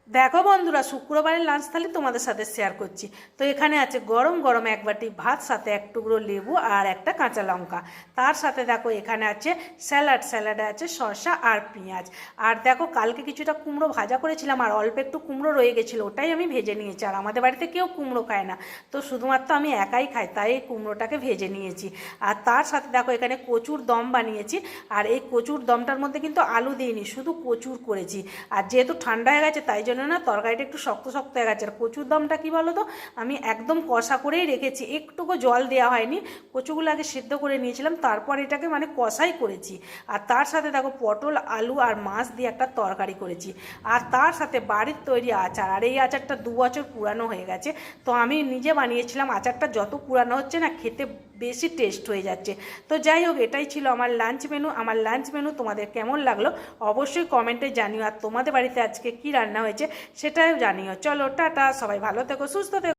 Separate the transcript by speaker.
Speaker 1: দেখো বন্ধুরা, শুক্রবারের লাঞ্চ থালি তোমাদের সাথে শেয়ার করছি। তো এখানে আছে গরম গরম এক বাটি ভাত, সাথে এক টুকরো লেবু আর একটা কাঁচা লঙ্কা। তার সাথে দেখো এখানে আছে স্যালাডে আছে শসা আর পেঁয়াজ। আর দেখো কালকে কিছুটা কুমড়ো ভাজা করেছিলাম, আর অল্প একটু কুমড়ো রয়ে গেছিলো, ওটাই আমি ভেজে নিয়েছি। আর আমাদের বাড়িতে কেউ কুমড়ো খায় না, তো শুধুমাত্র আমি একাই খাই, তাই এই কুমড়োটাকে ভেজে নিয়েছি। আর তার সাথে দেখো এখানে কচুর দম বানিয়েছি। আর এই কচুর দমটার মধ্যে কিন্তু আলু দিইনি, শুধু কচুর করেছি। আর যেহেতু ঠান্ডা হয়ে গেছে তাই জন্য না তরকারিটা একটু শক্ত শক্ত হয়ে গেছে। আর কচুর দমটা কী বলো তো, আমি একদম কষা করেই রেখেছি, একটুকু জল দেওয়া হয়নি। কচুগুলো আগে সিদ্ধ করে নিয়েছিলাম, তারপর এটাকে মানে কষাই করেছি। আর তার সাথে দেখো পটল আলু আর মাছ দিয়ে একটা তরকারি করেছি। আর তার সাথে বাড়ির তৈরি আচার। আর এই আচারটা 2 বছর পুরানো হয়ে গেছে, তো আমি নিজে বানিয়েছিলাম। আচারটা যত পুরানো হচ্ছে না, খেতে বেশি টেস্ট হয়ে যাচ্ছে। তো যাই হোক, এটাই ছিল আমার লাঞ্চ মেনু। আমার লাঞ্চ মেনু তোমাদের কেমন লাগলো অবশ্যই কমেন্টে জানিও। আর তোমাদের বাড়িতে আজকে কি রান্না হয়েছে সেটাও জানিও। চলো টাটা, সবাই ভালো থেকো, সুস্থ থেকো।